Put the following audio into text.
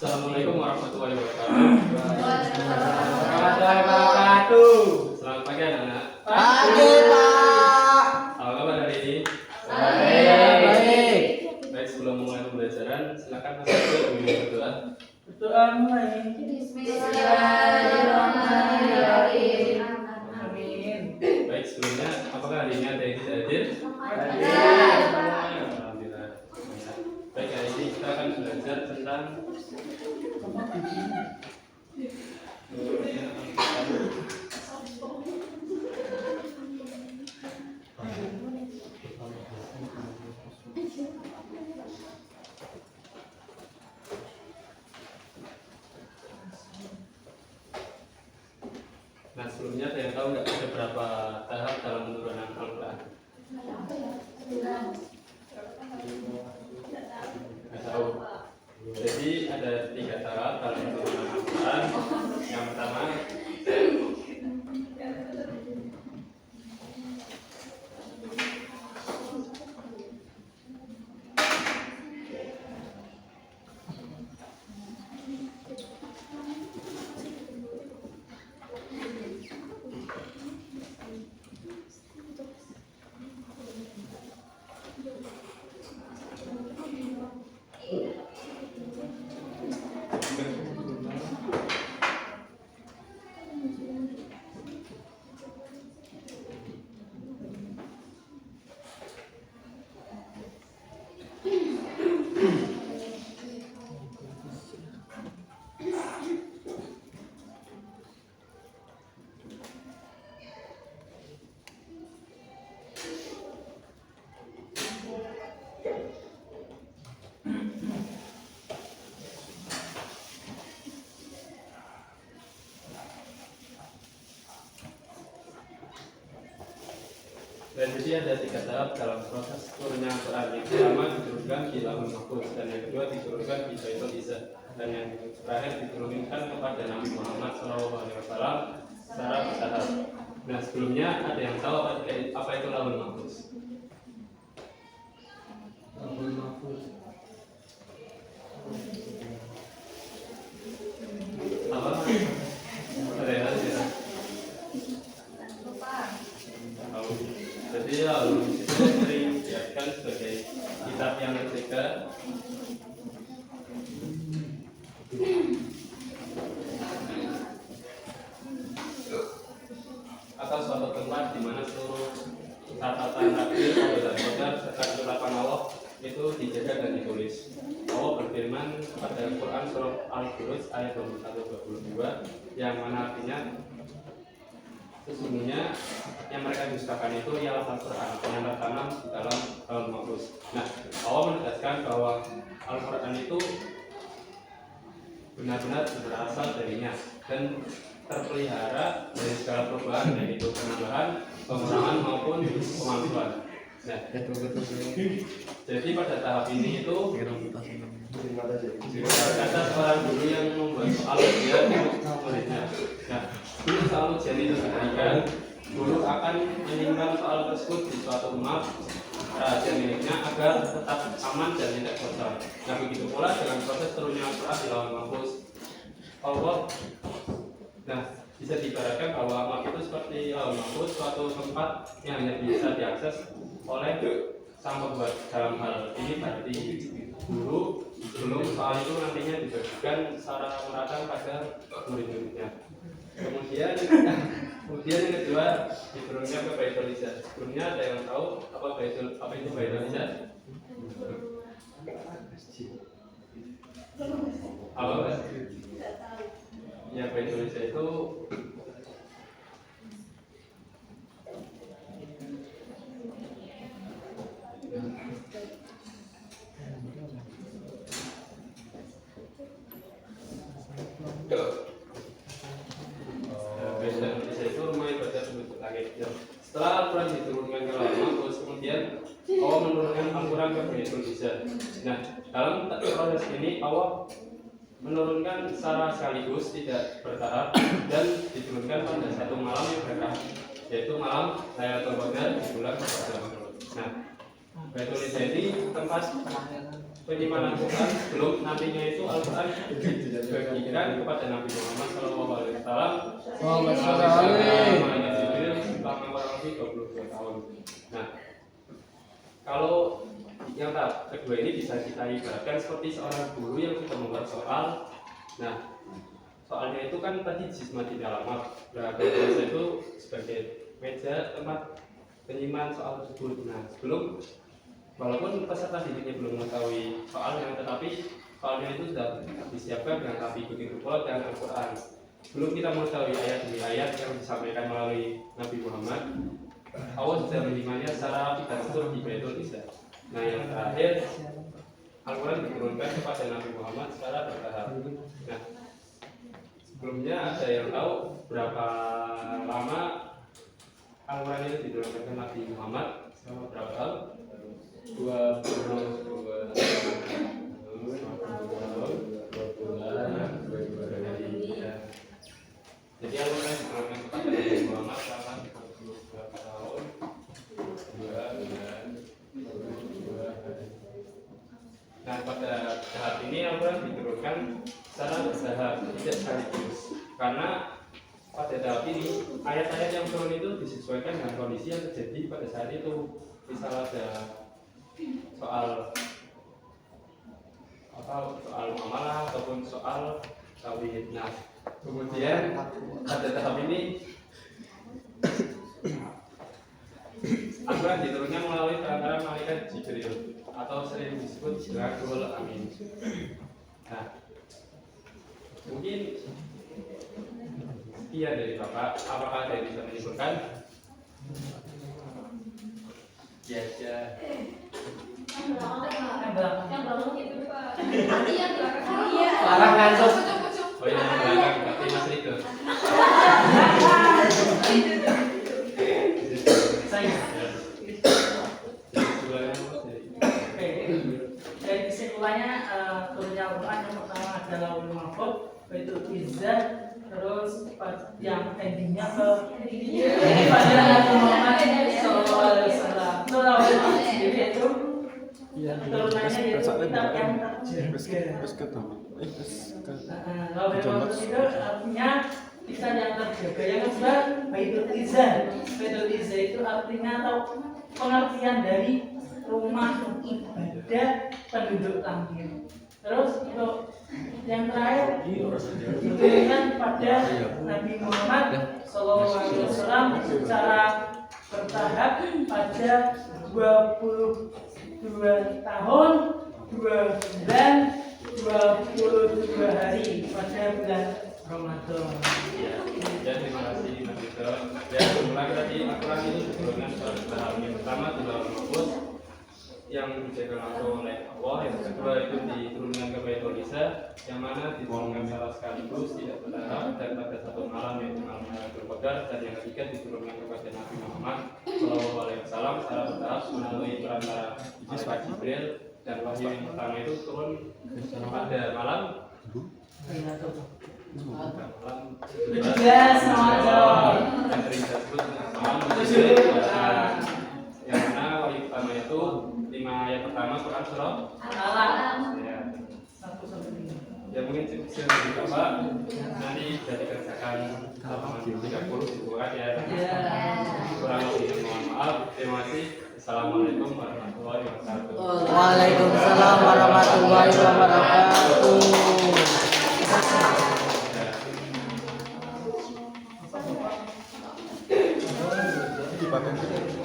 Assalamualaikum warahmatullahi wabarakatuh. Selamat pagi anak-anak. Pagi, Pak. Apa kabar hari ini? Baik. Baik, sebelum mulai pembelajaran, silakan Mas Abdul berdoa. Berdoa mulai. Bismillahirrahmanirrahim. Amin. Baik, sebelumnya apakah hari ini ada yang tidak hadir? Ada. Alhamdulillah. Baik, hari ini kita akan belajar tentang Nah, sebelumnya ada yang tahu nggak ada berapa tahap dalam penurunan Al-Quran? Nggak tahu. Jadi ada 3 tahap dalam penurunan Al-Quran. Yang pertama, dan jadi ada 3 tahap dalam proses turunnya Al-Quran. Yang pertama diturunkan di Lauhul Mahfuz, dan yang kedua diturunkan di Baitul Izzah, dan yang terakhir diturunkan kepada Nabi Muhammad SAW secara bertahap. Nah, sebelumnya ada yang tahu apa itu Lauhul Mahfuz? Lauhul Mahfuz. Apa? Ada yang tahu tidak? Tahu. Jadi Lauhul Mahfuz itu sering diartikan sebagai kitab yang ketiga atau suatu tempat di mana seluruh catatan takdir dan kodar serta ketetapan Allah itu dijaga dan ditulis. Allah berfirman pada Al-Quran surah Al-Buruj ayat 21-22 yang mana artinya sesungguhnya yang mereka dustakan itu ialah Al-Quran yang tertanam di dalam Lauhul Mahfuz. Nah, Allah menegaskan bahwa Al-Quran itu benar-benar berasal darinya dan terpelihara dari segala perubahan, baik itu penambahan, pengurangan maupun pemalsuan. Nah, jadi pada tahap ini itu kata seorang guru yang membuat soal ujian untuk muridnya. Nah, dulu soal ujian itu diberikan, guru akan menyimpan soal tersebut di suatu map rahasia miliknya agar tetap aman dan tidak bocor. Nah, begitu pula dengan proses turunnya Al-Quran di Lauhul Mahfuz. Nah, bisa diibaratkan bahwa map itu seperti Lauhul Mahfuz, suatu tempat yang hanya bisa diakses oleh sang pembuat. Dalam hal ini berarti guru sebelum soal itu nantinya dibagikan secara merata pada murid-muridnya. Kemudian yang kedua diturunkan ke Baitul Izzah. Sebelumnya ada yang tahu apa itu Baitul Izzah? Apa Mas? Ya, Baitul Izzah itu rumah ibadah penduduk langit. Setelah Al-Quran diturunkan ke Lauhul Mahfuz, kemudian Allah Allah menurunkan Al-Quran ke Baitul Izzah. Nah, dalam proses ini Allah menurunkan secara sekaligus, tidak bertahap, dan diturunkan pada satu malam yang berkah, yaitu malam Lailatul Qadar di bulan Ramadan. Nah, Baitul Izzah ini tempat penyimpanan Quran sebelum nantinya itu Al-Quran dibagikan kepada Nabi Muhammad SAW selama Jibril selama kurang lebih 22 tahun. Nah, kalau yang tahap kedua ini bisa kita ibaratkan seperti seorang guru yang sudah membuat soal. Nah, soalnya itu kan tadi jismati alamat. Nah, biasa itu sebagai meja tempat penyimpanan soal tersebut. Nah, sebelum walaupun peserta didiknya belum mengetahui soalnya, tetapi soalnya itu sudah disiapkan dengan rapi. Begitu pula dengan Al-Quran. Sebelum kita mengetahui ayat demi ayat yang disampaikan melalui Nabi Muhammad, Allah sudah menyimpannya secara rapi dan tertutup di Baitul Izzah. Nah, yang terakhir, Al-Quran diturunkan kepada Nabi Muhammad secara bertahap. Nah, sebelumnya ada yang tahu berapa lama Al-Quran itu diturunkan ke Nabi Muhammad selama berapa tahun? 22 Jadi Al-Quran diturunkan kepada Nabi Muhammad selama 22 tahun 2 bulan 22 hari. Nah, pada tahap ini Al-Quran diturunkan secara bertahap, tidak sekaligus. Karena pada tahap ini ayat-ayat yang turun itu disesuaikan dengan kondisi yang terjadi pada saat itu. Misal ada soal muamalah ataupun soal tauhid. Nah, kemudian pada tahap ini Al-Quran diturunkan melalui perantara malaikat Jibril atau sering disebut Jibril Amin. Nah, mungkin iya dari Bapak, apakah ada yang bisa menyebutkan? Ya. Yang belakang itu Pak. Iya, belakang. Larang ngantuk. Oh iya, yang belakang, berarti Mas Riko. Saya. Dari kesimpulannya turunnya Al-Quran yang pertama adalah Lauhul Mahfuz, Baitul Izzah, terus yang endingnya ke pada Nabi Muhammad SAW. Itu Lauhul Mahfuz sendiri itu turunannya yaitu kitab yang terjaga. Lauhul Mahfuz itu artinya kitab yang terjaga. Yang kedua Baitul Izzah. Baitul Izzah itu artinya atau pengertian dari rumah ibadah penduduk langit. Terus untuk yang terakhir diberikan pada Nabi Muhammad SAW secara bertahap pada 22 tahun 2 bulan 22 hari pada bulan Ramadan. Ya, terima kasih Mas Riko. Ya, mulai tadi Al-Quran ini diturunkan secara bertahap. Yang pertama di Lauhul Mahfuz yang dijaga langsung oleh Allah. Yang kedua itu diturunkan ke Baitul Izzah, yang mana diturunkan secara sekaligus, tidak bertahap, dan pada satu malam yaitu malam Lailatul Qadar. Dan yang ketiga diturunkan kepada Nabi Muhammad SAW secara bertahap melalui perantara malaikat Jibril. Dan wahyu yang pertama itu turun pada malam malam 17 Ramadan. yang sering disebut malam yang mana wahyu pertama itu 5 ayat pertama Quran surah Alam. ya. 1-5. Ya mungkin cukup dari Bapak, nanti bisa dikerjakan halaman 30 dibuat ya. Kurang lebih mohon maaf. Terima kasih. Assalamualaikum warahmatullahi wabarakatuh. Waalaikumsalam warahmatullahi wabarakatuh. Ya.